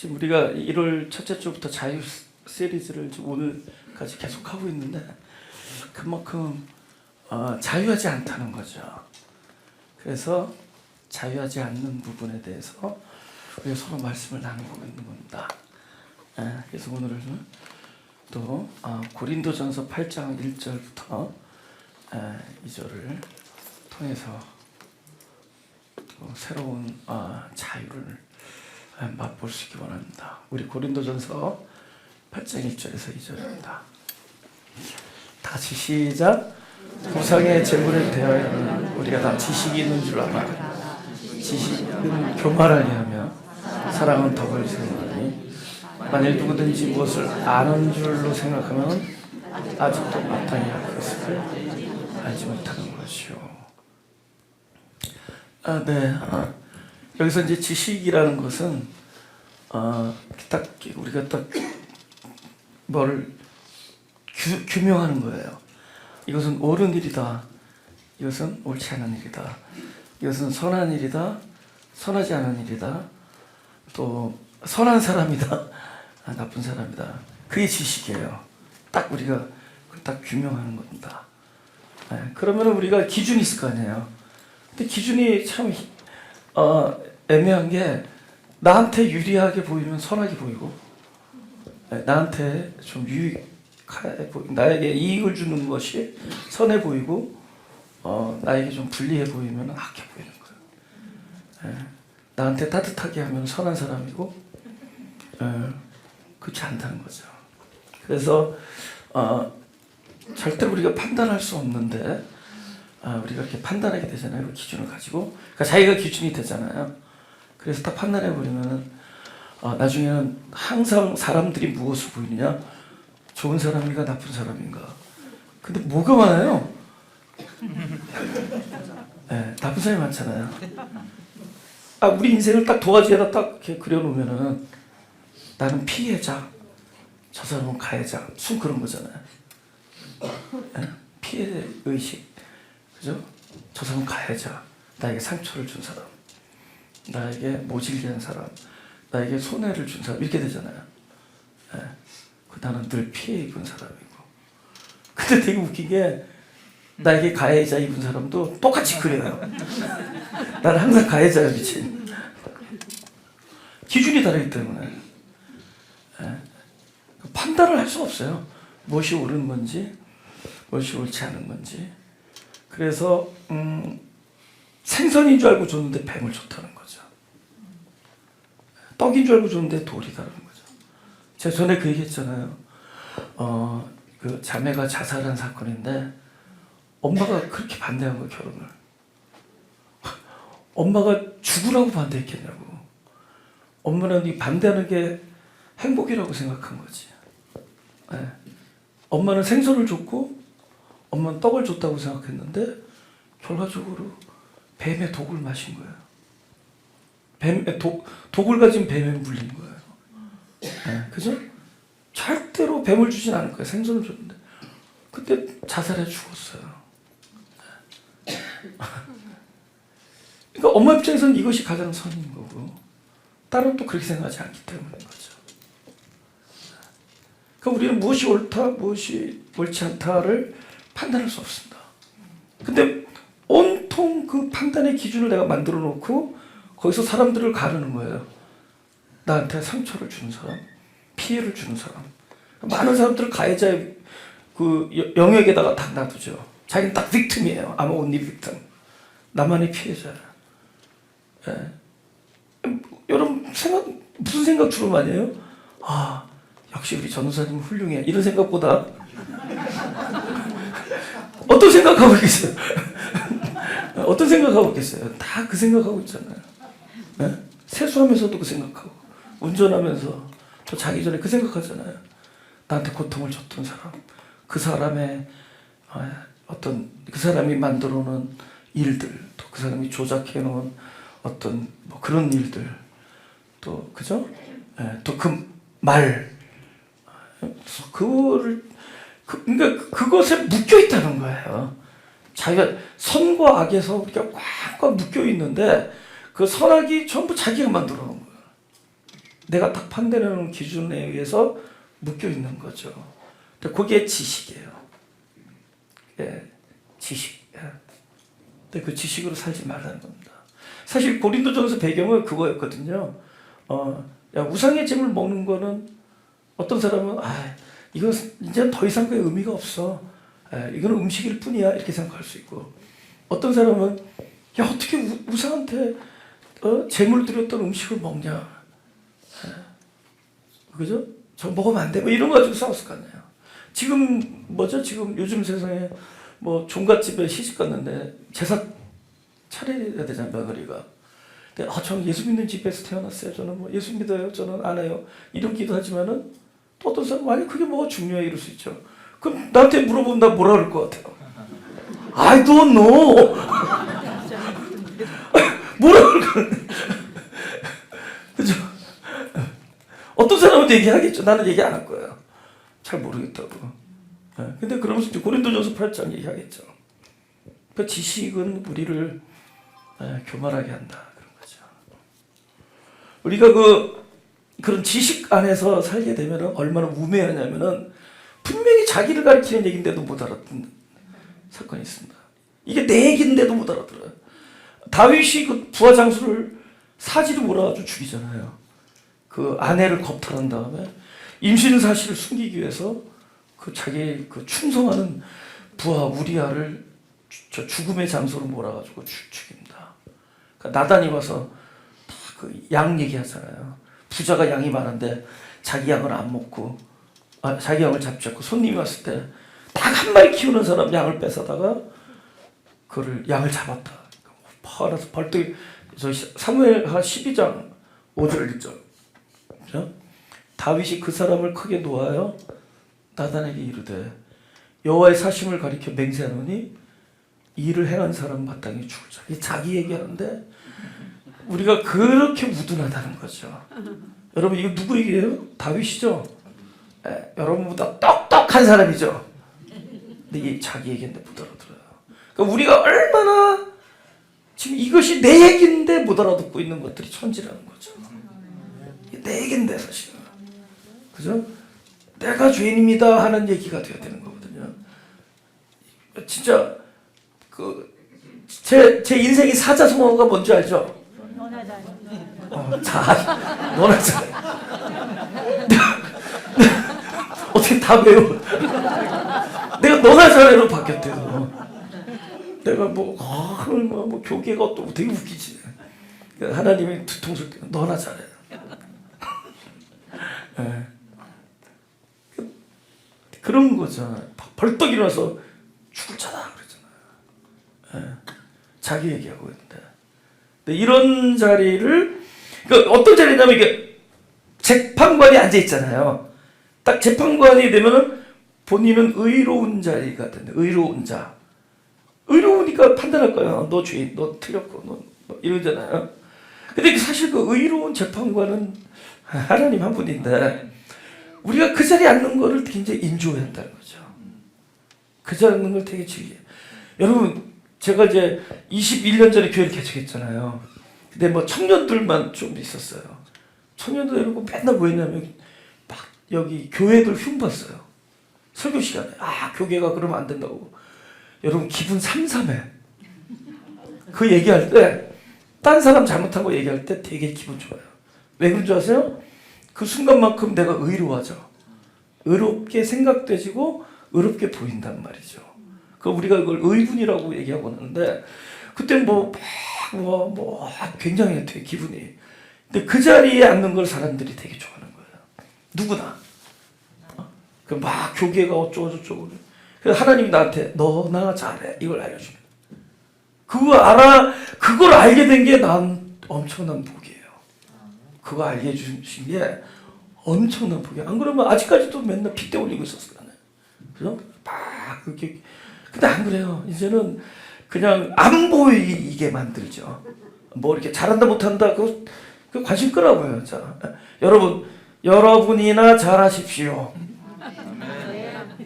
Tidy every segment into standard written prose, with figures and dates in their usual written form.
지금 우리가 1월 첫째 주부터 자유 시리즈를 지금 오늘까지 계속 하고 있는데 그만큼 자유하지 않다는 거죠. 그래서 자유하지 않는 부분에 대해서 우리가 서로 말씀을 나누고 있는 겁니다. 그래서 오늘은 또 고린도전서 8장 1절부터 2절을 통해서 또 새로운 자유를 맛볼 수 있기 원합니다. 우리 고린도전서 8장 1절에서 2절입니다. 다 같이 시작. 우상의 제물에 대하여는 우리가 다 지식이 있는 줄 알아. 지식은 교만하게 하며 사랑은 덕을 세우나니 만일 누구든지 무엇을 아는 줄로 생각하면 아직도 마땅히 할 것을 알지 못하는 것이요. 여기서 이제 지식이라는 것은 딱 우리가 딱 뭘 규명하는 거예요. 이것은 옳은 일이다. 이것은 옳지 않은 일이다. 이것은 선한 일이다. 선하지 않은 일이다. 또 선한 사람이다. 나쁜 사람이다. 그게 지식이에요. 딱 우리가 딱 규명하는 겁니다. 그러면 우리가 기준이 있을 거 아니에요. 근데 기준이 참 애매한 게 나한테 유리하게 보이면 선하게 보이고 나한테 좀 유익해 보이고 나에게 이익을 주는 것이 선해 보이고 나에게 좀 불리해 보이면 악해 보이는 거예요. 나한테 따뜻하게 하면 선한 사람이고 그렇지 않다는 거죠. 그래서 절대 우리가 판단할 수 없는데 우리가 이렇게 판단하게 되잖아요. 그 기준을 가지고. 그러니까 자기가 기준이 되잖아요. 그래서 딱 판단해 버리면 나중에는 항상 사람들이 무엇을 보이느냐? 좋은 사람인가 나쁜 사람인가? 근데 뭐가 많아요? 나쁜 사람이 많잖아요. 우리 인생을 딱 도화지에다 딱 이렇게 그려놓으면은 나는 피해자, 저 사람은 가해자, 순 그런 거잖아요. 피해 의식, 그죠? 저 사람은 가해자, 나에게 상처를 준 사람, 나에게 모질게 한 사람, 나에게 손해를 준 사람 이렇게 되잖아요. 나는 늘 피해 입은 사람이고. 근데 되게 웃긴 게 나에게 가해자 입은 사람도 똑같이 그래요. 나는 항상 가해자야 미친. 기준이 다르기 때문에 판단을 할 수 없어요. 무엇이 옳은 건지 무엇이 옳지 않은 건지. 그래서 생선인 줄 알고 줬는데 뱀을 줬다는 거죠. 떡인 줄 알고 줬는데 돌이다는 거죠. 제가 전에 그 얘기했잖아요. 그 자매가 자살한 사건인데 엄마가 그렇게 반대한 거예요, 결혼을. 엄마가 죽으라고 반대했겠냐고. 엄마는 이 반대하는 게 행복이라고 생각한 거지. 엄마는 생선을 줬고 엄마는 떡을 줬다고 생각했는데 결과적으로 뱀의 독을 마신 거예요. 독을 가진 뱀에 물린 거예요. 그죠? 절대로 뱀을 주진 않을 거예요. 생선을 줬는데 그때 자살해 죽었어요. 그러니까 엄마 입장에서는 이것이 가장 선인 거고 딸은 또 그렇게 생각하지 않기 때문인 거죠. 그러니까 우리는 무엇이 옳다, 무엇이 옳지 않다를 판단할 수 없습니다. 근데 온통 그 판단의 기준을 내가 만들어 놓고 거기서 사람들을 가르는 거예요. 나한테 상처를 주는 사람, 피해를 주는 사람. 많은 사람들을 가해자의 그 영역에다가 딱 놔두죠. 자기는 딱 빅팀이에요. I'm only victim. 나만의 피해자야. 여러분 무슨 생각 주로 많이 해요? 역시 우리 전우사님 훌륭해. 이런 생각보다 어떤 생각하고 있겠어요? 어떤 생각하고 있겠어요? 다 그 생각하고 있잖아요. 세수하면서도 그 생각하고 운전하면서 또 자기 전에 그 생각하잖아요. 나한테 고통을 줬던 사람, 그 사람의 어떤 그 사람이 만들어 놓은 일들, 또 그 사람이 조작해 놓은 어떤 뭐 그런 일들, 또 그죠? 또 그 말, 그거를 그러니까 그것에 묶여 있다는 거예요. 자기가 선과 악에서 우리가 꽉꽉 묶여 있는데 그 선악이 전부 자기가 만들어 놓은 거예요. 내가 딱 판단하는 기준에 의해서 묶여 있는 거죠. 그게 지식이에요. 예, 지식. 예. 근데 그 지식으로 살지 말라는 겁니다. 사실 고린도전서 배경은 그거였거든요. 야, 우상의 짐을 먹는 거는 어떤 사람은 이거 이제 더 이상 그 의미가 없어. 이거는 음식일 뿐이야 이렇게 생각할 수 있고, 어떤 사람은 야 어떻게 우상한테 제물 드렸던 음식을 먹냐, 그죠? 저 먹으면 안 돼. 뭐 이런 거 가지고 싸웠을 거 아니에요. 지금 뭐죠? 지금 요즘 세상에 뭐 종갓집에 시집 갔는데 제사 차려야 되잖아요, 며느리가. 근데 저는 예수 믿는 집에서 태어났어요. 저는 뭐 예수 믿어요. 저는 안 해요. 이런 기도하지만은 또 어떤 사람 아니 그게 뭐가 중요해 이럴 수 있죠. 그럼 나한테 물어보면 나 뭐라 그럴 것 같아요? I don't know. 뭐라 그럴 것 그죠? 어떤 사람은 얘기하겠죠. 나는 얘기 안 할 거예요. 잘 모르겠다고. 근데 그러면서 이제 고린도전서 8장 얘기하겠죠. 그 지식은 우리를 교만하게 한다 그런 거죠. 우리가 그런 지식 안에서 살게 되면 얼마나 우매하냐면은 분명히 자기를 가리키는 얘기인데도 못 알아듣는 사건이 있습니다. 이게 내 얘기인데도 못 알아들어요. 다윗이 그 부하 장수를 사지로 몰아가지고 죽이잖아요. 그 아내를 겁탈한 다음에 임신 사실을 숨기기 위해서 그 자기 그 충성하는 부하 우리아를 저 죽음의 장소로 몰아가지고 죽입니다. 그러니까 나단이 와서 다 그 양 얘기하잖아요. 부자가 양이 많은데 자기 양을 안 먹고 자기 양을 잡지 않고 손님이 왔을 때 딱 한 마리 키우는 사람 양을 뺏어다가 그를 양을 잡았다. 팔아서 벌떡 사무엘하 12장 5절 1절. 그렇죠? 다윗이 그 사람을 크게 놓아요 나단에게 이르되 여호와의 사심을 가리켜 맹세하노니 이를 행한 사람 마땅히 죽을 자. 자기 얘기하는데 우리가 그렇게 우둔하다는 거죠. 여러분 이거 누구 얘기예요? 다윗이죠. 여러분보다 똑똑한 사람이죠. 근데 이게 자기 얘기인데 못 알아들어요. 그러니까 우리가 얼마나 지금 이것이 내 얘기인데 못 알아듣고 있는 것들이 천지라는 거죠. 내 얘기인데 사실은. 그죠? 내가 죄인입니다 하는 얘기가 돼야 되는 거거든요. 진짜 제 인생이 사자성어가 뭔지 알죠? 너나 잘해. 어떻게 다 배워? 내가 너나 잘해로 바뀌었대요. 내가 뭐 교계가 또 되게 웃기지. 하나님이 두통술 때 너나 잘해. 네. 그런 거잖아요. 벌떡 일어나서 죽을 자다 그랬잖아요. 네. 자기 얘기하고 있는데. 근데 이런 자리를 그러니까 어떤 자리냐면 이게 재판관이 앉아 있잖아요. 딱 재판관이 되면은 본인은 의로운 자리가 된다. 의로운 자. 의로우니까 판단할 거야. 너 죄인, 너 틀렸고, 너 이러잖아요. 근데 사실 그 의로운 재판관은 하나님 한 분인데 우리가 그 자리에 앉는 거를 굉장히 인조해야 한다는 거죠. 그 자리에 앉는 걸 되게 즐겨요. 여러분 제가 이제 21년 전에 교회를 개척했잖아요. 근데 뭐 청년들만 좀 있었어요. 청년들 이러고 맨날 뭐 했냐면 막 여기 교회들 흉봤어요. 설교 시간에 교계가 그러면 안 된다고. 여러분 기분 삼삼해. 그 얘기할 때 딴 사람 잘못한 거 얘기할 때 되게 기분 좋아요. 왜 그런 줄 아세요? 그 순간만큼 내가 의로워져. 의롭게 생각되지고 의롭게 보인단 말이죠. 그 우리가 이걸 의분이라고 얘기하고 하는데 그때 굉장히 되게 기분이. 근데 그 자리에 앉는 걸 사람들이 되게 좋아하는 거예요. 누구나. 그 막 교계가 어쩌고 저쩌고. 그래서 하나님이 나한테 너나 잘해 이걸 알려주면. 그걸 알게 된 게 난 엄청난 복이에요. 그거 알게 해주신 게 엄청난 복이에요. 안 그러면 아직까지도 맨날 핏대 올리고 있었을 거잖아요. 그죠? 막 그렇게. 근데 안 그래요. 이제는 그냥 안 보이게 만들죠. 뭐 이렇게 잘한다 못한다 그 관심 끄라고요. 자, 여러분이나 잘하십시오.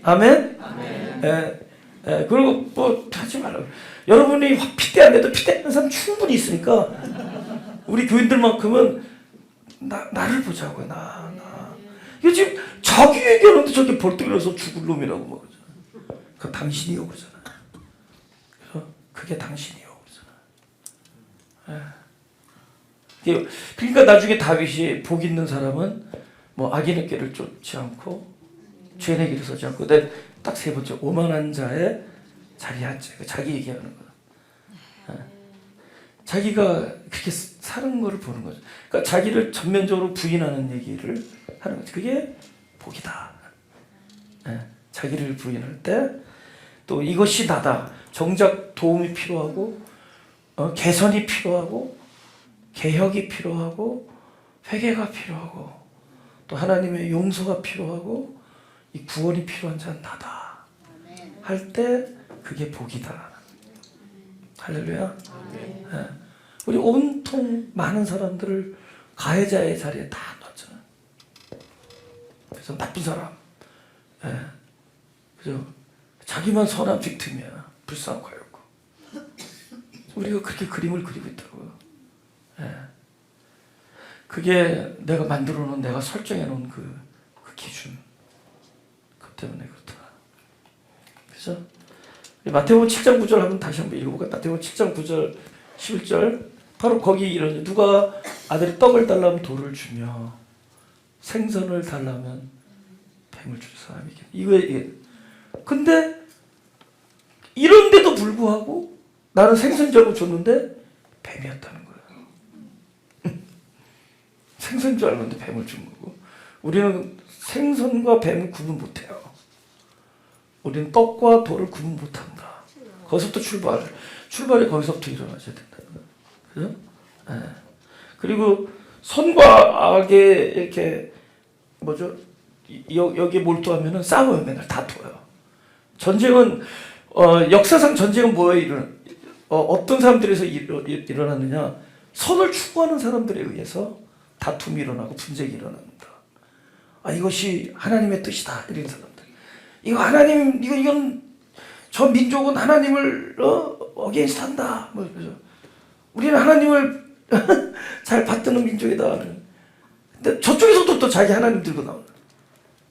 아멘? 그리고 뭐 하지 말라고. 여러분이 핏대 안 내도 핏대 하는 사람 충분히 있으니까 우리 교인들만큼은 나를 보자고요. 나. 이거 지금 자기 얘기하는데 저렇게 벌떡 일어서 죽을 놈이라고 막 그러잖아요. 그 당신이요 그러잖아요. 그래서 그게 당신이요 그러잖아요. 그러니까 나중에 다윗이 복 있는 사람은 뭐 악인의 길을 쫓지 않고 죄인의 길을 서지 않고 딱 세 번째 오만한 자의 자리에 앉아. 자기 얘기하는 거야. 자기가 그렇게 사는 거를 보는 거죠. 그러니까 자기를 전면적으로 부인하는 얘기를 하는 거죠. 그게 복이다. 자기를 부인할 때 또 이것이 나다. 정작 도움이 필요하고 개선이 필요하고 개혁이 필요하고 회개가 필요하고 또 하나님의 용서가 필요하고 이 구원이 필요한 자는 나다. 할 때 그게 복이다. 할렐루야. 우리 온통 많은 사람들을 가해자의 자리에 다 놨잖아요. 그래서 나쁜 사람. 그죠? 자기만 선한 빅팀이야. 불쌍한 거였고. 우리가 그렇게 그림을 그리고 있다고요. 그게 내가 만들어 놓은, 내가 설정해 놓은 그 기준. 그것 때문에 그렇다. 그래서 마태복음 7장 9절 한번 다시 한번 읽어볼까요? 마태복음 7장 9절 11절 바로 거기 이런 누가 아들이 떡을 달라면 돌을 주며 생선을 달라면 뱀을 줄 사람이게. 이게 근데 이런데도 불구하고 나는 생선 줄 알고 줬는데 뱀이었다는 거예요. 생선 줄 알았는데 뱀을 준 거고 우리는 생선과 뱀을 구분 못해요. 우리는 떡과 돌을 구분 못한다. 거기서부터 출발이 거기서부터 일어나셔야 된다는 거예요. 그죠? 그리고 선과 악에 이렇게 뭐죠? 여기에 몰두하면은 싸워요. 맨날 다투어요. 전쟁은 역사상 전쟁은 뭐예요? 어떤 사람들에서 일어나느냐? 선을 추구하는 사람들에 의해서 다툼이 일어나고 분쟁이 일어납니다. 이것이 하나님의 뜻이다. 이런 사람들. 이건 저 민족은 하나님을 어게인스트한다. 뭐 그죠? 우리는 하나님을 잘 받드는 민족이다. 근데 저쪽에서도 또 자기 하나님 들고 나와요.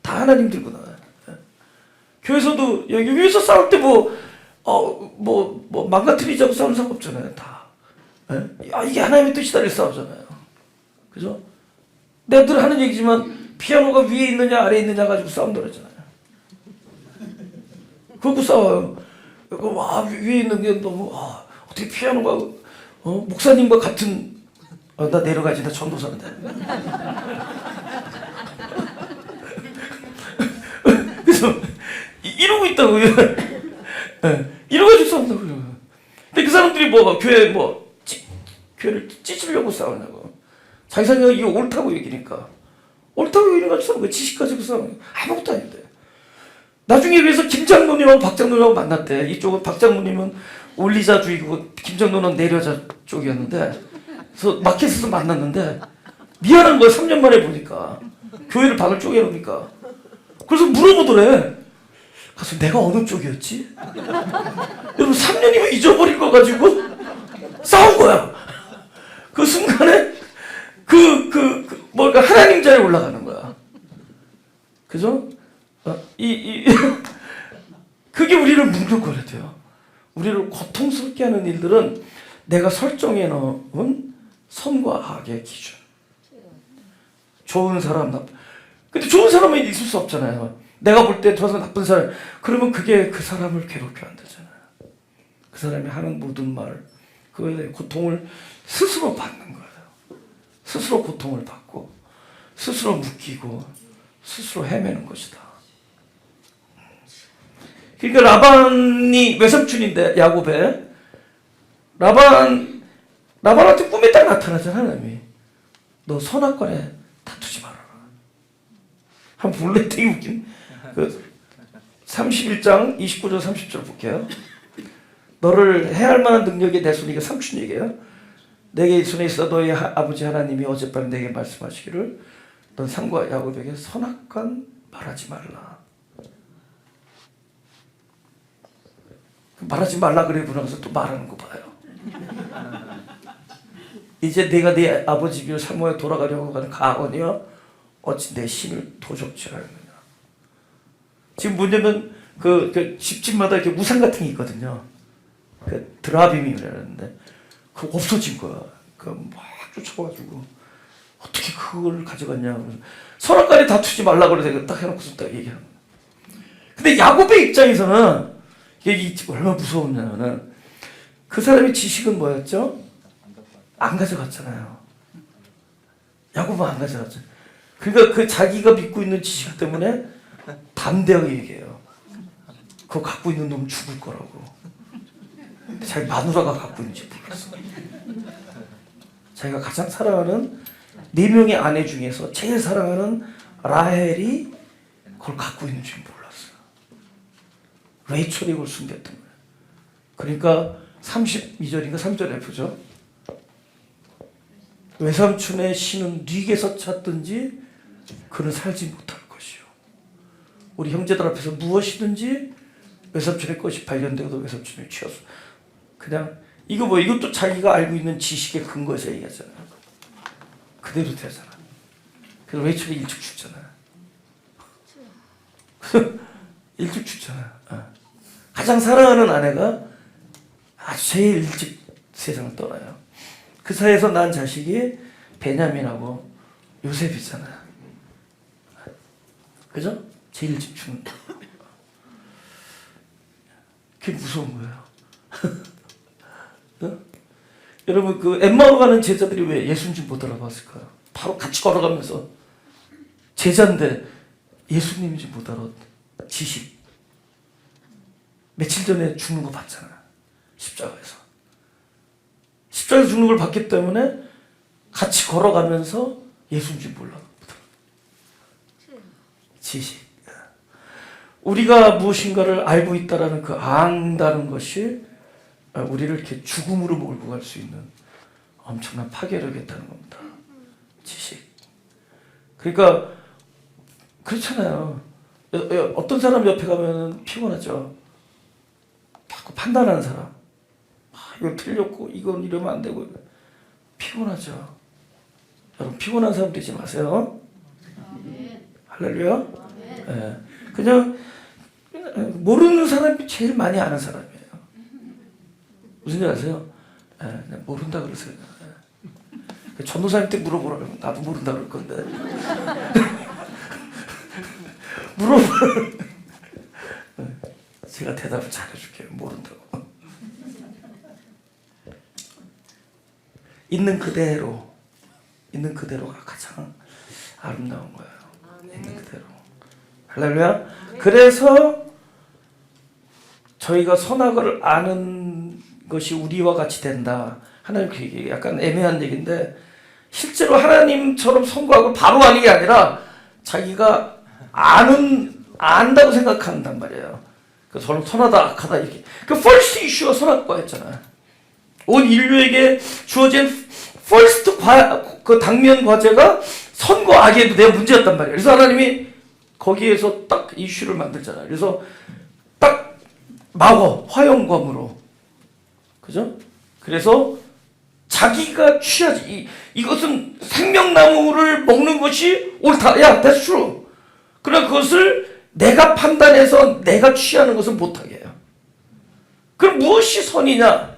다 하나님 들고 나와요. 교회에서도 여기서 싸울 때 뭐 망가뜨리자고 싸우는 사람 없잖아요. 다. 이게 하나님의 뜻이다. 이렇게 싸우잖아요. 그죠? 내가 늘 하는 얘기지만 피아노가 위에 있느냐 아래에 있느냐 가지고 싸운다 그랬잖아요. 그거 싸워요. 위에 있는 게 너무 어떻게 피아노가 목사님과 같은 나 내려가지. 나 전도사인데. 그래서 이러고 있다고요. 이러가지고 싸운다고요. 근데 그 사람들이 교회를 찢으려고 싸우냐고. 자기 생각이 이거 옳다고 얘기니까. 옳다고 얘기니까 싸우는 거야. 지식 가지고 싸우는 거야. 아무것도 아닌데. 나중에 그래서 김장로님하고 박장로님하고 만났대. 이쪽은 박장로님은 올리자주의고 김장로는 내려자 쪽이었는데 그래서 마켓에서 만났는데 미안한 거야. 3년 만에 보니까. 교회를 반을 쪼개놓으니까. 그래서 물어보더래. 가서 내가 어느 쪽이었지? 여러분 3년이면 잊어버린 거 가지고 싸운 거야. 그 순간에 하나님 자리에 올라가는 거야. 그죠? 그게 우리를 뭉클거려야 돼요. 우리를 고통스럽게 하는 일들은 내가 설정해 놓은 선과 악의 기준. 좋은 사람, 근데 좋은 사람은 있을 수 없잖아요. 내가 볼 때 저 사람 나쁜 사람. 그러면 그게 그 사람을 괴롭게 한다잖아요. 그 사람이 하는 모든 말, 그거에 대해 고통을 스스로 받는 거예요. 스스로 고통을 받고, 스스로 묶이고, 스스로 헤매는 것이다. 그러니까 라반이 외삼촌인데 야곱의 라반한테 꿈에 딱 나타나잖아 하나님이. 너 선악과에 다투지 말아라. 한번 볼래? 되게 웃긴. 31장 29절 30절 볼게요. 너를 해할 만한 능력이 내 손이가 삼촌 얘기예요. 내게 이 손에 있어 너희 아버지 하나님이 어젯밤 내게 말씀하시기를 넌 삼과 야곱에게 선악간 말하지 말라. 말하지 말라 그래 부르면서 또 말하는 거 봐요. 이제 내가 네 아버지 집으로 사모에 돌아가려고 하는 가언이여 어찌 내 신을 도적지 않느냐. 지금 뭐냐면 그 집집마다 이렇게 우산 같은 게 있거든요. 그 드라빔이라는데 그거 없어진 거야. 그 막 쫓아가지고 어떻게 그걸 가져갔냐. 선악간에 다투지 말라 그래서 딱 해놓고서 딱 얘기하는 거야. 근데 야곱의 입장에서는 이게 얼마나 무서웠냐면은 그 사람의 지식은 뭐였죠? 안 가져갔잖아요. 야곱은 안 가져갔잖아요. 그러니까 그 자기가 믿고 있는 지식 때문에 담대하게 얘기해요. 그거 갖고 있는 놈 죽을 거라고. 자기 마누라가 갖고 있는지 몰랐어. 자기가 가장 사랑하는 4명의 아내 중에서 제일 사랑하는 라헬이 그걸 갖고 있는 줄 몰랐어요. 레이첼이 그걸 숨겼던 거예요. 그러니까 32절인가 3절에 보죠. 외삼촌의 신은 네게서 찾든지 그는 살지 못할 것이요. 우리 형제들 앞에서 무엇이든지 외삼촌의 것이 발견되어도 외삼촌이 취했어. 그냥 이것도 자기가 알고 있는 지식의 근거에서 얘기하잖아요. 그대로 되잖아. 그래서 레이첼이 일찍 죽잖아. 일찍 죽잖아. 가장 사랑하는 아내가 아주 제일 일찍 세상을 떠나요. 그 사이에서 난 자식이 베냐민하고 요셉이잖아. 그죠? 제일 일찍 죽는다. 그게 무서운 거예요. 어? 여러분 그 엠마오 가는 제자들이 왜 예수님 좀 못 알아봤을까요? 바로 같이 걸어가면서 제자인데 예수님인지 못 알아. 지식. 며칠 전에 죽는 거 봤잖아. 십자가에서. 십자가에서 죽는 걸 봤기 때문에 같이 걸어가면서 예수인지 몰라. 지식. 우리가 무엇인가를 알고 있다라는 그 안다는 것이 우리를 이렇게 죽음으로 몰고 갈 수 있는 엄청난 파괴력이 있다는 겁니다. 지식. 그러니까 그렇잖아요. 어떤 사람 옆에 가면 피곤하죠. 자꾸 판단하는 사람. 이건 틀렸고 이건 이러면 안 되고 피곤하죠. 여러분 피곤한 사람 되지 마세요. 할렐루야. 네. 그냥 모르는 사람이 제일 많이 아는 사람이에요. 무슨 줄 아세요? 모른다 그러세요. 전도사님한테 물어보라고. 나도 모른다 그럴 건데. 물어보라. 제가 대답을 잘해줄게요. 모른다고. 있는 그대로가 가장 아름다운 거예요. 있는 그대로. 할렐루야. 그래서 저희가 선악을 아는 것이 우리와 같이 된다. 하나님 그 얘기 약간 애매한 얘기인데 실제로 하나님처럼 선거하고 바로 아는 게 아니라 자기가 안다고 생각한단 말이에요. 그래서 저는 선하다 악하다 이렇게. 그 first issue가 선악과였잖아요. 온 인류에게 주어진 first 그 당면 과제가 선과 악에 대한 문제였단 말이에요. 그래서 하나님이 거기에서 딱 이슈를 만들잖아요. 그래서 딱 화영검으로. 그죠? 그래서 자기가 취하지. 이것은 생명나무를 먹는 것이 옳다. 야, that's true. 그러나 그것을 내가 판단해서 내가 취하는 것은 못하게 해요. 그럼 무엇이 선이냐?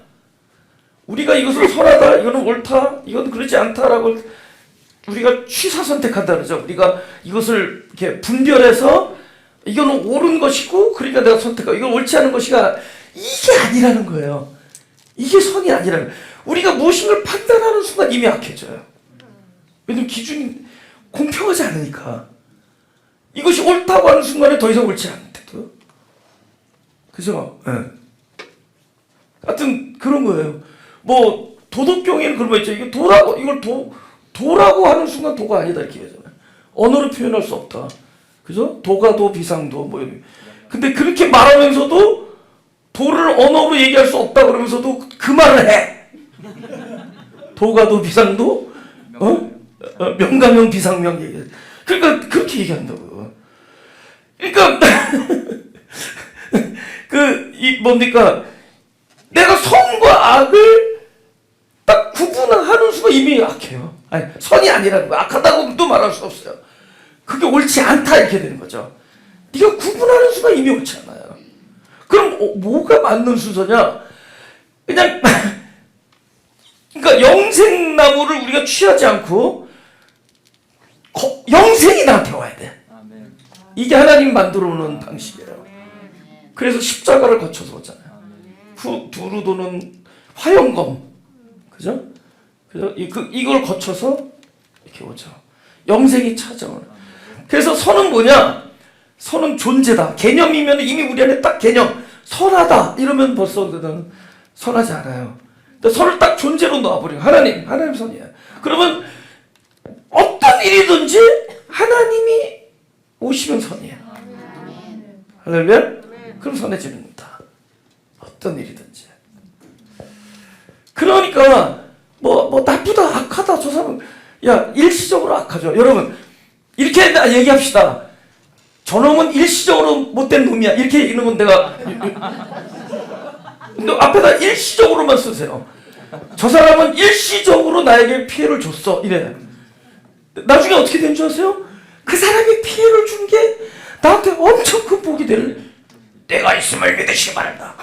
우리가 이것을 선하다, 이거는 옳다, 이건 그렇지 않다라고 우리가 취사 선택한다 그러죠. 우리가 이것을 이렇게 분별해서 이거는 옳은 것이고 그러니까 내가 선택하고 이건 옳지 않은 것이가 이게 아니라는 거예요. 이게 선이 아니라는 거예요. 우리가 무엇인가를 판단하는 순간 이미 악해져요. 왜냐면 기준이 공평하지 않으니까. 이것이 옳다고 하는 순간에 더 이상 옳지 않은데도. 그죠? 네. 하여튼 그런 거예요. 뭐 도덕경에는 그런 거 있죠. 이걸 도라고 하는 순간 도가 아니다 이렇게 얘기하잖아요. 언어로 표현할 수 없다. 그죠? 도가 비상도 뭐 이런. 근데 그렇게 말하면서도 도를 언어로 얘기할 수 없다 그러면서도 그 말을 해. 도가 비상도 명가명 비상명 얘기. 그러니까 그렇게 얘기한다고요. 그러니까 뭡니까? 내가 선과 악을 딱 구분할 구분하는 수가 이미 악해요. 아니, 선이 아니라는 거야. 악하다고도 말할 수 없어요. 그게 옳지 않다 이렇게 되는 거죠. 네가 구분하는 수가 이미 옳지 않아요. 그럼 뭐가 맞는 순서냐? 그냥 그러니까 영생나무를 우리가 취하지 않고 영생이 나한테 와야 돼. 이게 하나님 만들어 놓은 방식이에요. 그래서 십자가를 거쳐서 오잖아요. 두루도는 화영검, 그죠? 그래서 이걸 거쳐서 이렇게 오죠. 영생이 찾아오는. 그래서 선은 뭐냐? 선은 존재다. 개념이면 이미 우리 안에 딱 개념. 선하다 이러면 벌써 그는 선하지 않아요. 선을 딱 존재로 놓아버리고 하나님 선이에요. 그러면 어떤 일이든지 하나님이 오시면 선이에요. 할렐루야? 그럼 선해지는 겁니다. 어떤 일이든지. 그러니까 뭐 나쁘다 악하다 저 사람 야 일시적으로 악하죠. 여러분 이렇게 얘기합시다. 저놈은 일시적으로 못된 놈이야 이렇게 얘기하는 건 내가 근데 앞에다 일시적으로만 쓰세요. 저 사람은 일시적으로 나에게 피해를 줬어 이래. 나중에 어떻게 된 줄 아세요? 그 사람이 피해를 준 게 나한테 엄청 큰 복이 될 때가 있음을 믿으시기 바란다.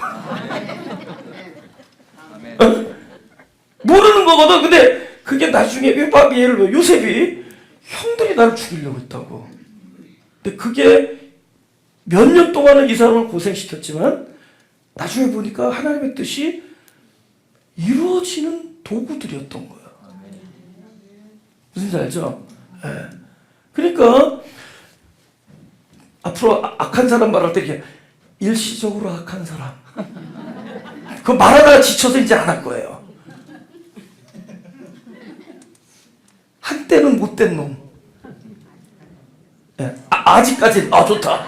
모르는 거거든. 근데 그게 나중에 예를 들어 요셉이 형들이 나를 죽이려고 했다고. 근데 그게 몇 년 동안은 이 사람을 고생시켰지만 나중에 보니까 하나님의 뜻이 이루어지는 도구들이었던 거예요. 무슨 알죠? 네. 그러니까 앞으로 악한 사람 말할 때 이렇게 일시적으로 악한 사람 그 말하다가 지쳐서 이제 안 할 거예요. 한때는 못된 놈. 네. 아직까지는 좋다.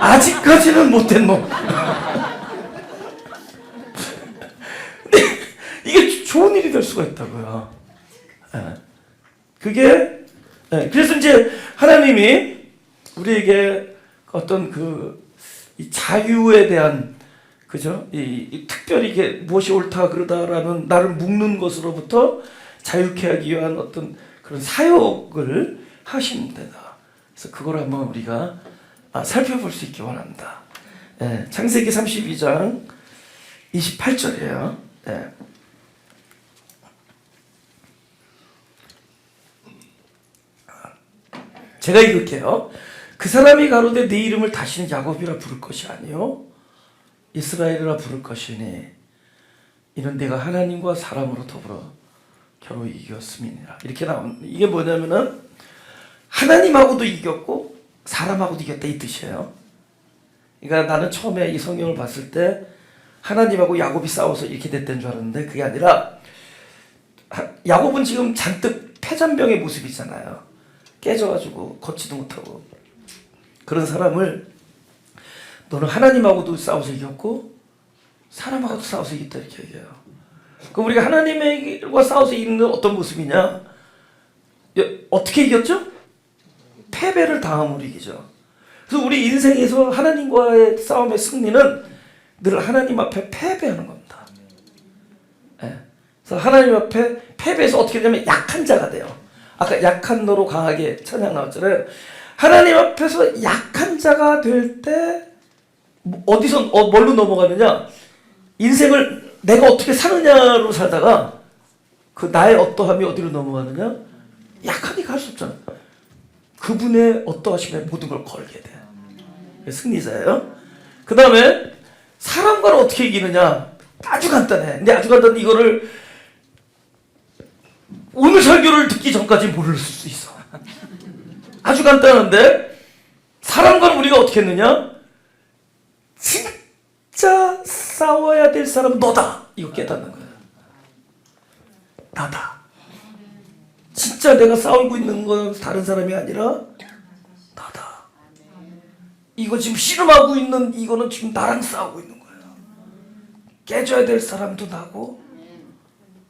아직까지는 못된 놈. 근데 이게 좋은 일이 될 수가 있다고요. 네. 그게 그래서 이제 하나님이 우리에게 어떤 이 자유에 대한 그죠? 이 특별히 이게 무엇이 옳다 그러다라는 나를 묶는 것으로부터 자유케 하기 위한 어떤 그런 사역을 하십니다. 그래서 그걸 한번 우리가 살펴볼 수 있기 원합니다. 창세기 32장 28절이에요. 제가 읽을게요. 그 사람이 가로되 네 이름을 다시는 야곱이라 부를 것이 아니요 이스라엘이라 부를 것이니 이는 내가 하나님과 사람으로 더불어 겨루 이겼음이니라. 이렇게 나옵니다. 이게 뭐냐면은 하나님하고도 이겼고 사람하고도 이겼다 이 뜻이에요. 그러니까 나는 처음에 이 성경을 봤을 때 하나님하고 야곱이 싸워서 이렇게 됐던 줄 알았는데 그게 아니라 야곱은 지금 잔뜩 패잔병의 모습이잖아요. 깨져가지고 걷지도 못하고 그런 사람을 너는 하나님하고도 싸워서 이겼고 사람하고도 싸워서 이겼다 이렇게 얘기해요. 그럼 우리가 하나님과 싸워서 이기는 건 어떤 모습이냐? 어떻게 이겼죠? 패배를 당함으로 이기죠. 그래서 우리 인생에서 하나님과의 싸움의 승리는 늘 하나님 앞에 패배하는 겁니다. 그래서 하나님 앞에 패배해서 어떻게 되냐면 약한 자가 돼요. 아까 약한 너로 강하게 찬양 나왔잖아요. 하나님 앞에서 약한 자가 될 때 어디서 뭘로 넘어가느냐? 인생을 내가 어떻게 사느냐로 살다가 그 나의 어떠함이 어디로 넘어가느냐? 약하니까 할 수 없잖아. 그분의 어떠하심에 모든 걸 걸게 돼. 승리자예요. 그 다음에 사람과는 어떻게 이기느냐? 아주 간단해. 근데 아주 간단한 이거를 오늘 설교를 듣기 전까지 모를 수 있어. 아주 간단한데 사람과는 우리가 어떻게 했느냐? 진짜 싸워야 될 사람은 너다. 이거 깨닫는 거야. 나다. 진짜 내가 싸우고 있는 건 다른 사람이 아니라 나다. 이거 지금 씨름하고 있는 이거는 지금 나랑 싸우고 있는 거예요. 깨져야 될 사람도 나고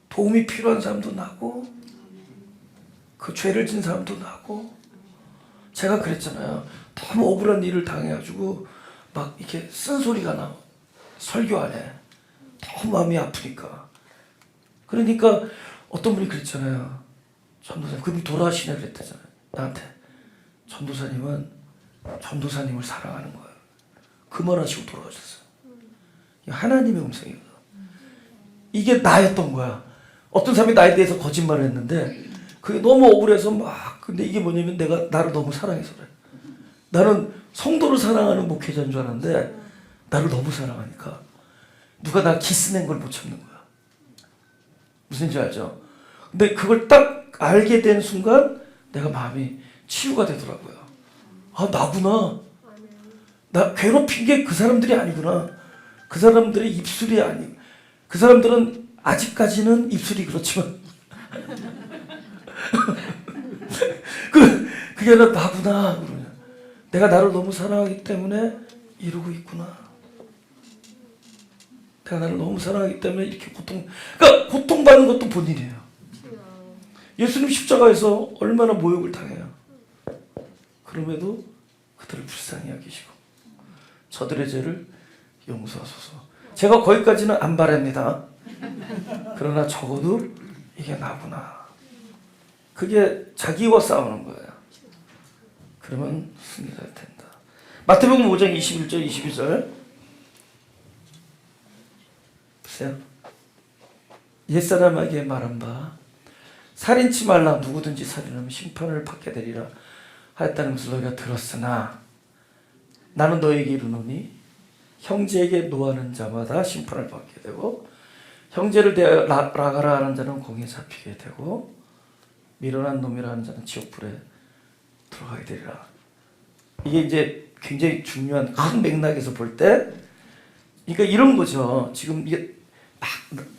도움이 필요한 사람도 나고 그 죄를 진 사람도 나고. 제가 그랬잖아요. 너무 억울한 일을 당해가지고 막 이렇게 쓴소리가 나. 설교 안에 너무 마음이 아프니까. 그러니까 어떤 분이 그랬잖아요. 전도사님, 그분이 돌아가시냐 그랬다잖아요. 나한테. 전도사님은 전도사님을 사랑하는 거예요. 그 말 하시고 돌아가셨어요. 하나님의 음성이거든. 이게 나였던 거야. 어떤 사람이 나에 대해서 거짓말을 했는데 그게 너무 억울해서 막, 근데 이게 뭐냐면 내가 나를 너무 사랑해서 그래. 나는 성도를 사랑하는 목회자인 줄 알았는데 나를 너무 사랑하니까 누가 나 키스낸 걸 못 참는 거야. 무슨지 알죠? 근데 그걸 딱 알게 된 순간 내가 마음이 치유가 되더라고요. 아, 나구나. 나 괴롭힌 게 그 사람들이 아니구나. 그 사람들의 입술이 아니. 그 사람들은 아직까지는 입술이 그렇지만 그게 아니라 나구나. 그러냐. 내가 나를 너무 사랑하기 때문에 이러고 있구나. 내가 나를 너무 사랑하기 때문에 이렇게 그러니까 고통받는 것도 본인이에요. 예수님 십자가에서 얼마나 모욕을 당해요. 그럼에도 그들을 불쌍히 여기시고 저들의 죄를 용서하소서. 제가 거기까지는 안 바랍니다. 그러나 적어도 이게 나구나. 그게 자기와 싸우는 거예요. 그러면 승리가 된다. 마태복음 5장 21절 22절 보세요. 옛사람에게 말한 바 살인치 말라 누구든지 살인하면 심판을 받게 되리라 하였다는 것을 너희가 들었으나 나는 너희에게 이르노니 형제에게 노하는 자마다 심판을 받게 되고 형제를 대하여 라가라 하는 자는 공에 잡히게 되고 미련한 놈이라 하는 자는 지옥불에 들어가게 되리라. 이게 이제 굉장히 중요한 큰 맥락에서 볼 때, 그러니까 이런 거죠. 지금 이게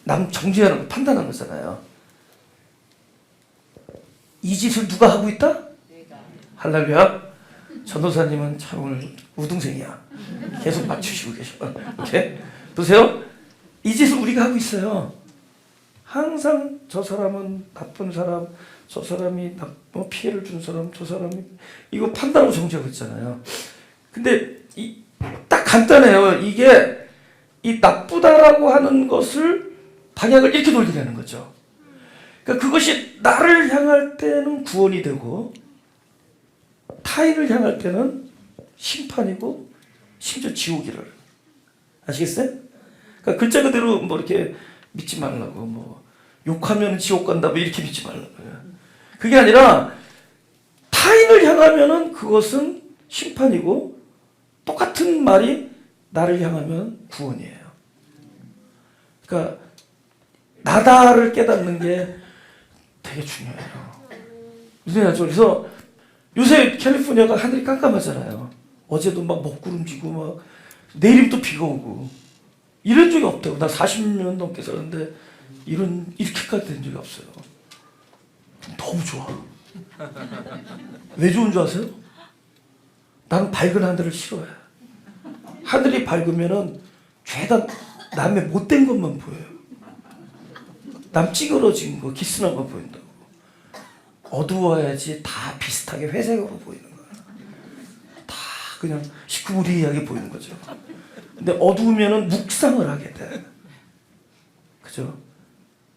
남 정죄하는 거 판단하는 거잖아요. 이 짓을 누가 하고 있다? 할렐루야. 전도사님은 참 오늘 우등생이야. 계속 맞추시고 계셔. 이렇게 보세요. 이 짓을 우리가 하고 있어요. 항상 저 사람은 나쁜 사람, 저 사람이 피해를 준 사람, 저 사람이 이거 판단하고 정죄하고 있잖아요. 근데 딱 간단해요. 이게 이 나쁘다라고 하는 것을 방향을 이렇게 돌리라는 거죠. 그러니까 그것이 나를 향할 때는 구원이 되고 타인을 향할 때는 심판이고 심지어 지옥이를. 아시겠어요? 그러니까 글자 그대로 뭐 이렇게 믿지 말라고, 뭐 욕하면 지옥 간다 뭐 이렇게 믿지 말라고요. 그게 아니라 타인을 향하면은 그것은 심판이고 똑같은 말이 나를 향하면 구원이에요. 그러니까 나다를 깨닫는 게 되게 중요해요. 무슨 말이죠? 그래서 요새 캘리포니아가 하늘이 깜깜하잖아요. 어제도 막 먹구름지고 막 내일부터 비가 오고 이런 적이 없다고. 나 40년 넘게 살았는데 이렇게까지 된 적이 없어요. 너무 좋아. 왜 좋은 줄 아세요? 나는 밝은 하늘을 싫어해. 하늘이 밝으면은 죄다 남의 못된 것만 보여요. 남 찌그러진 거, 기스난 거 보인다고. 어두워야지 다 비슷하게 회색으로 보이는 거야. 다 그냥 시크무리하게 보이는 거죠. 근데 어두우면은 묵상을 하게 돼. 그죠?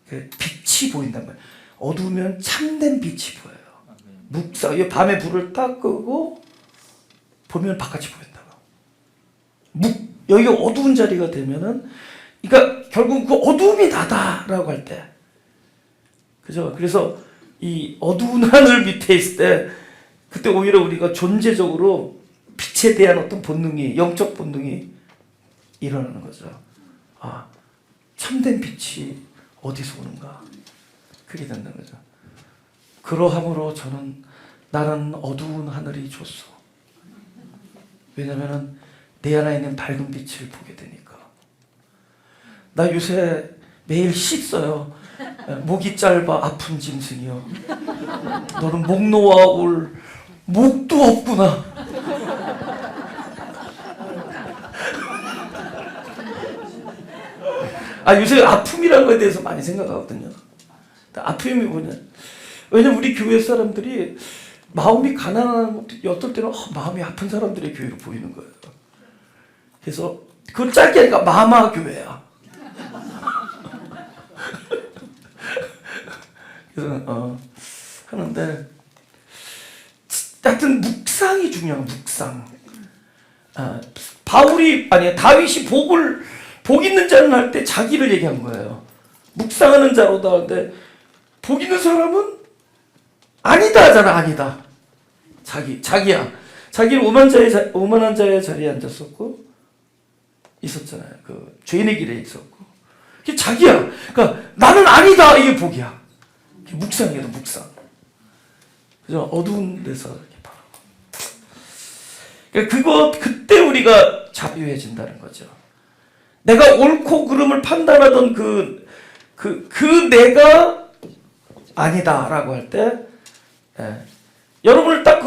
빛이 보인단 말이야. 어두우면 참된 빛이 보여요. 묵상, 밤에 불을 딱 끄고 보면 바깥이 보인다고. 여기가 어두운 자리가 되면은, 그러니까 결국 그 어두움이 나다라고 할 때, 그죠? 그래서 이 어두운 하늘 밑에 있을 때, 그때 오히려 우리가 존재적으로 빛에 대한 어떤 본능이, 영적 본능이 일어나는 거죠. 아, 참된 빛이 어디서 오는가? 그게 된다는 거죠. 그러함으로 나는 어두운 하늘이 좋소. 왜냐면은 내 안에 있는 밝은 빛을 보게 되니까. 나 요새 매일 씻어요. 목이 짧아 아픈 짐승이요. 너는 목 놓아 올 목도 없구나. 요새 아픔이라는 거에 대해서 많이 생각하거든요. 아픔이 뭐냐? 왜냐면 우리 교회 사람들이 마음이 가난한, 어떨 때는 마음이 아픈 사람들의 교회로 보이는 거예요. 그래서 그걸 짧게 하니까 마마 교회야. 그래서 하는데 하여튼 묵상이 중요한 묵상. 다윗이 복 있는 자는 할 때 자기를 얘기한 거예요. 묵상하는 자로다. 근데 복 있는 사람은 아니다 하잖아. 아니다. 자기야. 자기는 오만한 자의 자리에 앉았었고 있었잖아요. 그 죄인의 길에 있었고. 그게 자기야. 그러니까 나는 아니다. 이게 복이야. 이게 묵상이에요. 묵상. 그죠? 어두운 데서 이렇게 바라고. 그러니까 그때 우리가 자유해진다는 거죠. 내가 옳고 그름을 판단하던 그 내가 아니다라고 할 때, 여러분을 딱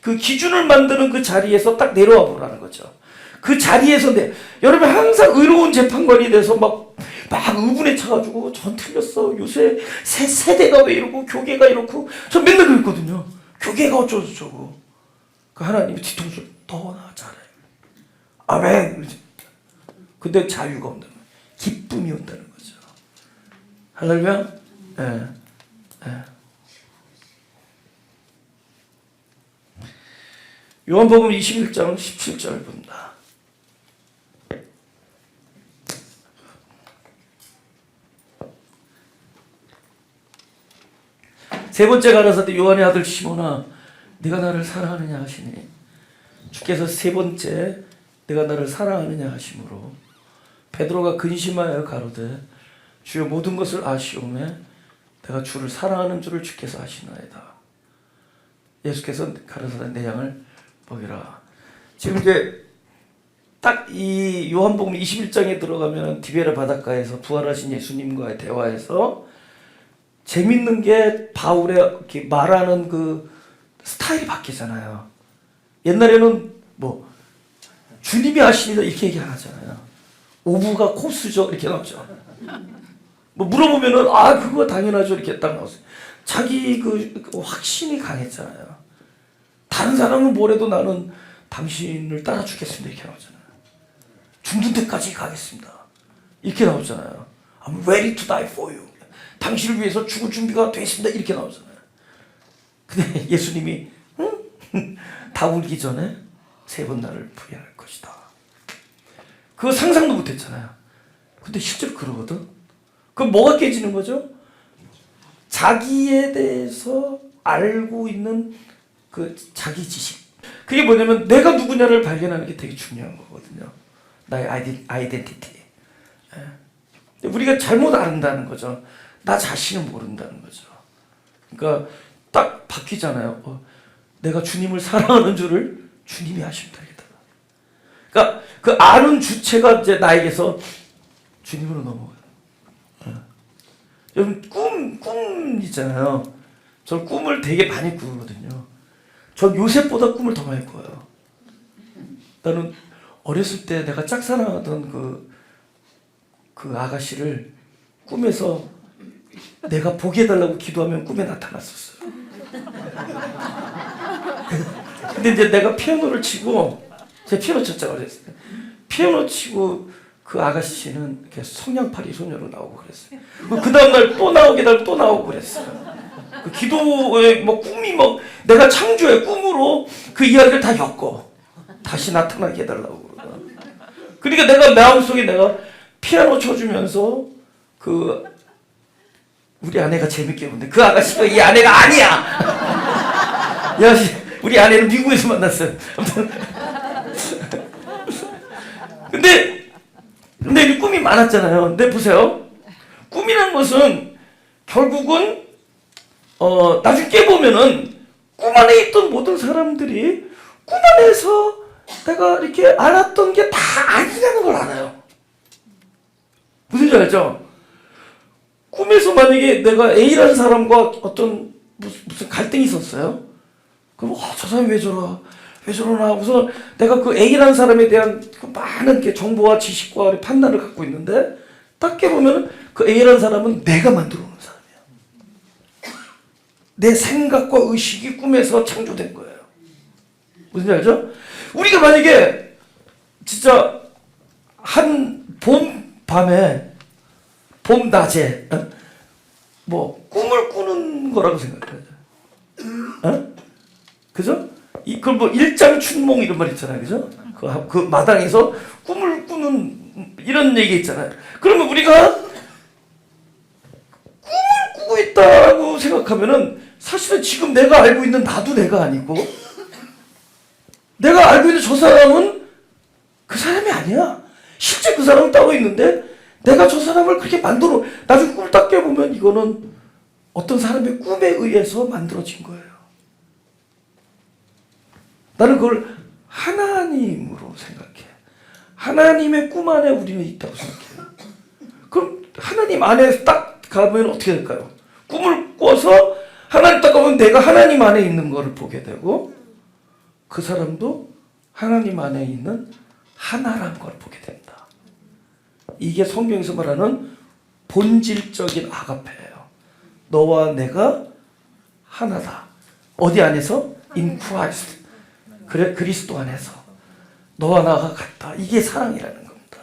그 기준을 만드는 그 자리에서 딱 내려와 보라는 거죠. 그 자리에서 여러분 항상 의로운 재판관이 돼서 막 의분에 차가지고 전 틀렸어. 요새 세대가 왜 이러고 교계가 이렇고 전 맨날 그랬거든요. 교계가 어쩌고 저쩌고. 그 하나님이 뒤통수 너나 잘해. 아멘. 근데 자유가 온다는 거예요. 기쁨이 온다는 거죠. 할렐루야. 요한복음 21장 17절 본다. 세 번째 가라사대 요한의 아들 시몬아 네가 나를 사랑하느냐 하시니 주께서 세 번째 내가 나를 사랑하느냐 하심으로 베드로가 근심하여 가로되 주여 모든 것을 아시오매 내가 주를 사랑하는 줄을 주께서 아시나이다. 예수께서 가라사대 내 양을 먹이라. 지금 이제 딱 이 요한복음 21장에 들어가면 디베라 바닷가에서 부활하신 예수님과의 대화에서 재밌는 게 바울의 이렇게 말하는 그 스타일이 바뀌잖아요. 옛날에는 뭐 주님이 하시니라 이렇게 얘기 안 하잖아요. 오브가 코스죠 이렇게 나오죠. 뭐 물어보면은 그거 당연하죠 이렇게 딱 나오세요. 자기 그 확신이 강했잖아요. 다른 사람은 뭐래도 나는 당신을 따라 죽겠습니다 이렇게 나오잖아요. 죽는 데까지 가겠습니다 이렇게 나오잖아요. I'm ready to die for you. 당신을 위해서 죽을 준비가 됐습니다 이렇게 나오잖아요. 근데 예수님이 다 울기 전에 세 번 나를 부인할 것이다. 그거 상상도 못했잖아요. 근데 실제로 그러거든. 그럼 뭐가 깨지는 거죠? 자기에 대해서 알고 있는 그 자기 지식. 그게 뭐냐면 내가 누구냐를 발견하는 게 되게 중요한 거거든요. 나의 아이덴티티. 우리가 잘못 안다는 거죠. 나 자신을 모른다는 거죠. 그러니까 딱 바뀌잖아요. 내가 주님을 사랑하는 줄을 주님이 아시면 되겠다. 그러니까 그 아는 주체가 이제 나에게서 주님으로 넘어가요. 여러분 꿈 있잖아요. 저 꿈을 되게 많이 꾸거든요. 전 요셉보다 꿈을 더 많이 꿔요. 나는 어렸을 때 내가 짝사랑하던 그 아가씨를 꿈에서 내가 보게 해달라고 기도하면 꿈에 나타났었어요. 근데 이제 내가 피아노를 치고, 제가 피아노 쳤자고 그랬어요. 피아노 치고 그 아가씨는 이렇게 성냥팔이 소녀로 나오고 그랬어요. 그 다음날 또 나오게 달고 또 나오고 그랬어요. 그 기도에 뭐 꿈이 뭐 내가 창조의 꿈으로 그 이야기를 다 엮어. 다시 나타나게 해달라고 그러고. 그러니까 내가 마음속에 내가 피아노 쳐주면서 그 우리 아내가 재밌게 보는데 그 아가씨가 이 아내가 아니야. 야, 우리 아내는 미국에서 만났어요. 근데 이 꿈이 많았잖아요. 근데 보세요. 꿈이란 것은 결국은 나중에 깨보면은 꿈 안에 있던 모든 사람들이 꿈 안에서 내가 이렇게 알았던 게 다 아니라는 걸 알아요. 무슨 줄 알죠? 꿈에서 만약에 내가 A라는 사람과 어떤 무슨 갈등이 있었어요. 그럼 저 사람이 왜 저러나 우선 내가 그 A라는 사람에 대한 그 많은 게 정보와 지식과 판단을 갖고 있는데 딱 깨보면 그 A라는 사람은 내가 만들어 놓은 사람이야. 내 생각과 의식이 꿈에서 창조된 거예요. 무슨 말 알죠? 우리가 만약에 진짜 한 봄 밤에 봄 낮에 뭐 꿈을 꾸는 거라고 생각해요. 어? 그죠? 그걸 뭐 일장춘몽 이런 말 있잖아요. 그죠? 그 마당에서 꿈을 꾸는 이런 얘기 있잖아요. 그러면 우리가 꿈을 꾸고 있다고 생각하면은 사실은 지금 내가 알고 있는 나도 내가 아니고 내가 알고 있는 저 사람은 그 사람이 아니야. 실제 그 사람은 따로 있는데 내가 저 사람을 그렇게 만들어 나중에 꿈을 딱 깨보면 이거는 어떤 사람의 꿈에 의해서 만들어진 거예요. 나는 그걸 하나님으로 생각해. 하나님의 꿈 안에 우리는 있다고 생각해요. 그럼 하나님 안에 딱 가면 어떻게 될까요? 꿈을 꿔서 하나님 딱 가면 내가 하나님 안에 있는 거를 보게 되고 그 사람도 하나님 안에 있는 하나란 걸 보게 된다. 이게 성경에서 말하는 본질적인 아가페예요. 너와 내가 하나다. 어디 안에서? In Christ. 그래, 그리스도 안에서 너와 나가 같다. 이게 사랑이라는 겁니다.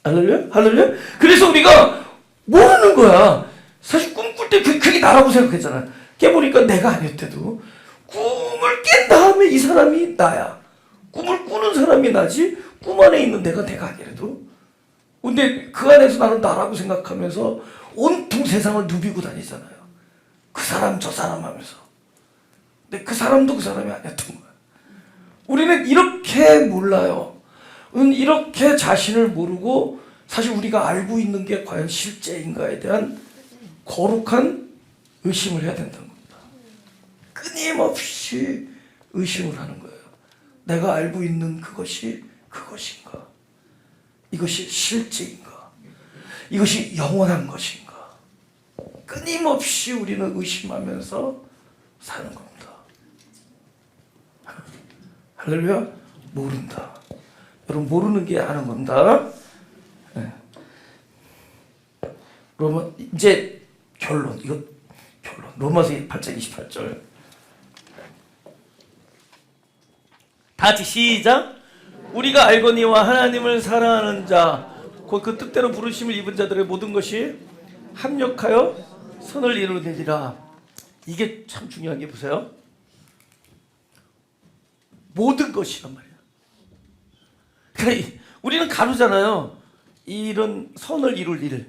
할렐루야? 할렐루야? 그래서 우리가 모르는 거야. 사실 꿈꿀 때 그게 나라고 생각했잖아. 깨보니까 내가 아니었대도 꿈을 깬 다음에 이 사람이 나야. 꿈을 꾸는 사람이 나지 꿈 안에 있는 내가 아니래도. 근데 그 안에서 나는 나라고 생각하면서 온통 세상을 누비고 다니잖아요. 그 사람 저 사람 하면서. 근데 그 사람도 그 사람이 아니었던 거야. 우리는 이렇게 몰라요. 이렇게 자신을 모르고 사실 우리가 알고 있는 게 과연 실제인가에 대한 거룩한 의심을 해야 된다는 겁니다. 끊임없이 의심을 하는 거예요. 내가 알고 있는 그것이 그것인가? 이것이 실제인가? 이것이 영원한 것인가? 끊임없이 우리는 의심하면서 사는 겁니다. 할렐루야? 모른다. 여러분 모르는 게 아는 겁니다. 네. 그러면 이제 결론. 로마서 8장 28절. 다 같이 시작. 우리가 알거니와 하나님을 사랑하는 자, 그 뜻대로 부르심을 입은 자들의 모든 것이 합력하여 선을 이루느니라. 이게 참 중요한 게 보세요. 모든 것이란 말이야. 그러니까 우리는 가루잖아요. 이런 선을 이룰 일.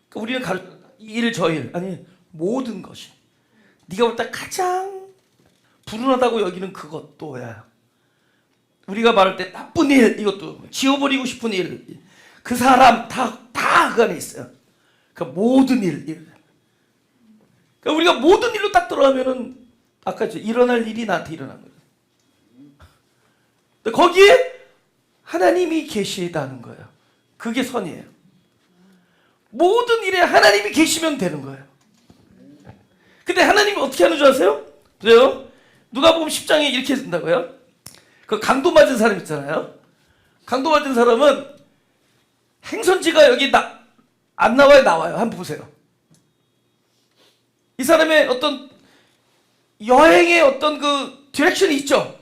그러니까 우리는 가루, 일, 저 일. 아니, 모든 것이. 네가 볼 때 가장 불운하다고 여기는 그것도야. 우리가 말할 때 나쁜 일, 이것도. 지워버리고 싶은 일. 그 사람, 다 그 안에 있어요. 그러니까 모든 일. 그러니까 우리가 모든 일로 딱 들어가면은, 아까 일어날 일이 나한테 일어난 거예요. 거기에 하나님이 계시다는 거예요. 그게 선이에요. 모든 일에 하나님이 계시면 되는 거예요. 근데 하나님이 어떻게 하는 줄 아세요? 그래요? 누가복음 10장에 이렇게 쓴다고요? 그 강도 맞은 사람 있잖아요. 강도 맞은 사람은 행선지가 여기 안 나와요, 나와요. 한번 보세요. 이 사람의 어떤 여행의 어떤 그 디렉션이 있죠.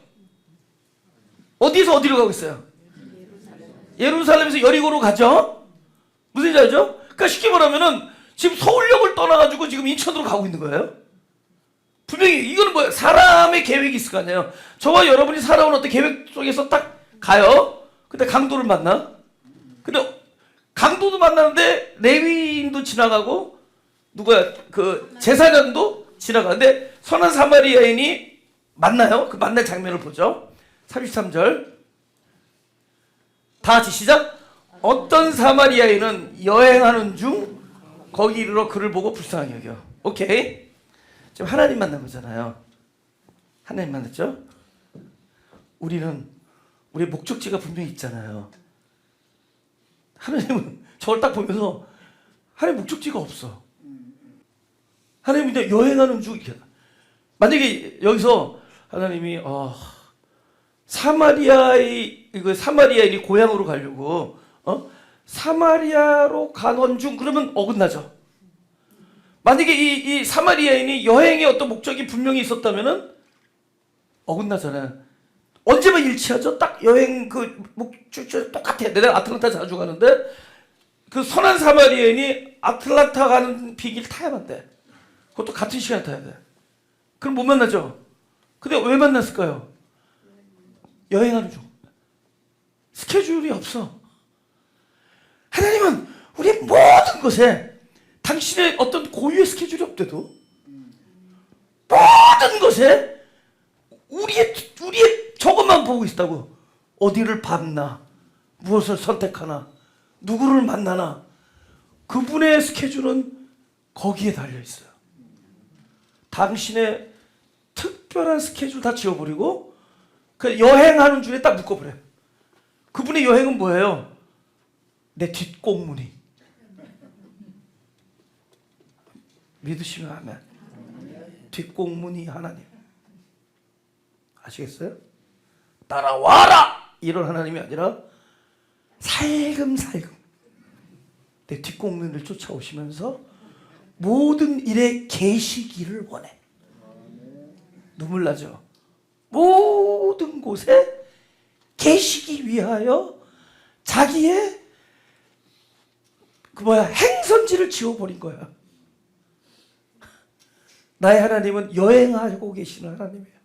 어디서 어디로 가고 있어요? 예루살렘에서 여리고로 가죠? 무슨 일 알죠? 그러니까 쉽게 말하면은 지금 서울역을 떠나가지고 지금 인천으로 가고 있는 거예요. 분명히 이거는 뭐예요? 사람의 계획이 있을 거 아니에요. 저와 여러분이 살아온 어떤 계획 속에서 딱 가요. 근데 강도를 만나. 근데 강도도 만나는데 레위인도 지나가고 누구야? 그 제사장도 지나가는데 선한 사마리아인이 만나요. 그 만날 장면을 보죠. 33절. 다 같이 시작. 어떤 사마리아인은 여행하는 중 거기 이르러 그를 보고 불쌍하게 여겨. 오케이. 지금 하나님 만난 거잖아요. 하나님 만났죠? 우리의 목적지가 분명히 있잖아요. 하나님은 저걸 딱 보면서 하나님 목적지가 없어. 하나님은 그냥 여행하는 중 이렇게. 만약에 여기서 하나님이 사마리아인이 고향으로 가려고 사마리아로 가는 중 그러면 어긋나죠. 만약에 이 사마리아인이 여행의 어떤 목적이 분명히 있었다면은 어긋나잖아요. 언제만 일치하죠? 딱 여행 그 목적 똑같아. 내가 아틀란타 자주 가는데 그 선한 사마리아인이 아틀란타 가는 비행기를 타야만 돼. 그것도 같은 시간에 타야 돼. 그럼 못 만나죠. 근데 왜 만났을까요? 여행하는 중. 스케줄이 없어. 하나님은 우리의 모든 것에 당신의 어떤 고유의 스케줄이 없대도 모든 것에 우리의 저것만 보고 있다고. 어디를 밟나, 무엇을 선택하나, 누구를 만나나, 그분의 스케줄은 거기에 달려 있어요. 당신의 특별한 스케줄 다 지워버리고 그 여행하는 중에 딱 묶어버려요. 그분의 여행은 뭐예요? 내 뒷공문이. 믿으시면 아멘. 뒷공문이 하나님. 아시겠어요? 따라와라! 이런 하나님이 아니라 살금살금 내 뒷공문을 쫓아오시면서 모든 일에 계시기를 원해. 눈물 나죠? 모든 곳에 계시기 위하여 자기의 행선지를 지워버린 거야. 나의 하나님은 여행하고 계시는 하나님이에요.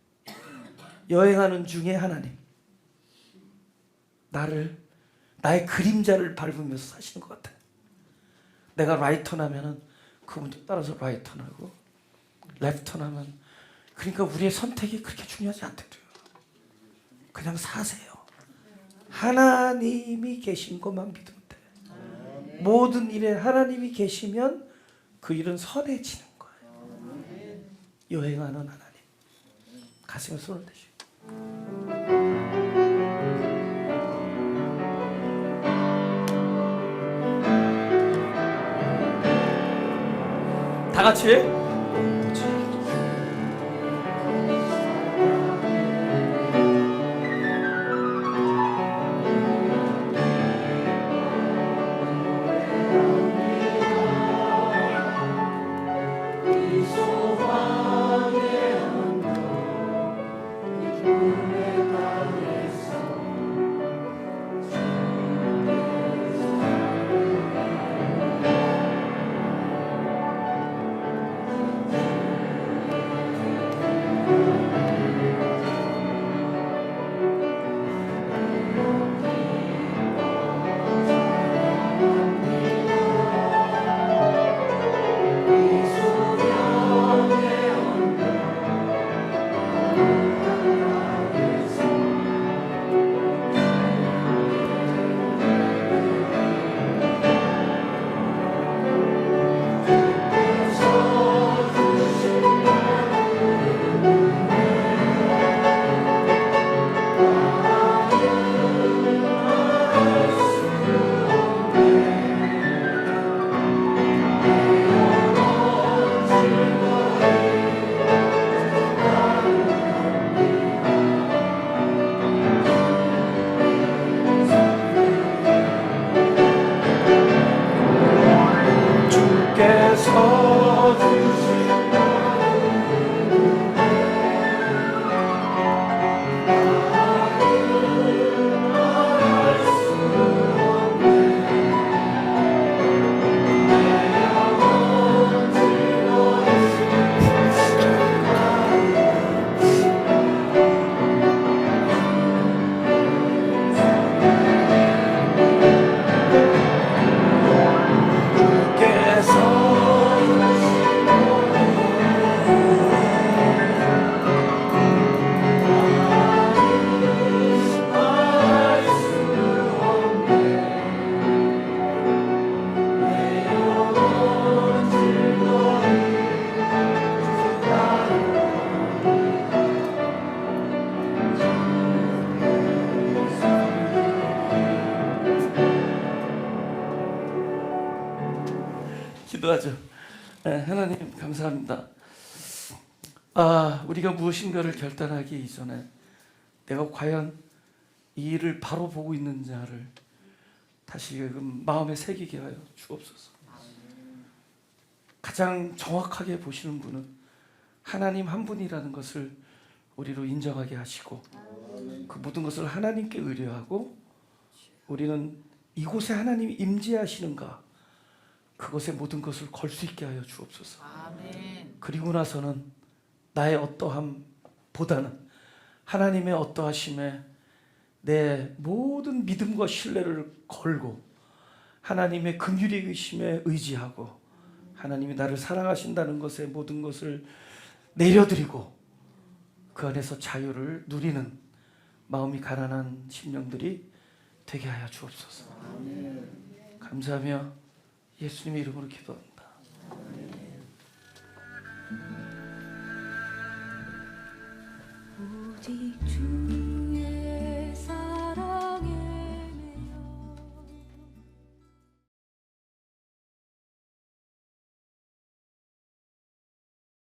여행하는 중에 하나님. 나의 그림자를 밟으면서 사시는 것 같아요. 내가 라이터나면은 그분도 따라서 라이터나고, 레프터나면, 그러니까 우리의 선택이 그렇게 중요하지 않대요. 그냥 사세요. 하나님이 계신 것만 믿으면 돼. 모든 일에 하나님이 계시면 그 일은 선해지는 거예요. 여행하는 하나님. 가슴에 손을 대시고. 다 같이. 기도하죠. 하나님 감사합니다. 우리가 무엇인가를 결단하기 이전에 내가 과연 이 일을 바로 보고 있는지를 다시금 마음에 새기게 하여 주옵소서. 가장 정확하게 보시는 분은 하나님 한 분이라는 것을 우리로 인정하게 하시고, 그 모든 것을 하나님께 의뢰하고, 우리는 이곳에 하나님이 임재하시는가, 그것에 모든 것을 걸 수 있게 하여 주옵소서. 아멘. 그리고 나서는 나의 어떠함보다는 하나님의 어떠하심에 내 모든 믿음과 신뢰를 걸고 하나님의 긍휼의 의심에 의지하고 하나님이 나를 사랑하신다는 것에 모든 것을 내려드리고 그 안에서 자유를 누리는 마음이 가난한 심령들이 되게 하여 주옵소서. 감사하며 예수님의 이름으로 기도합니다. 오직 주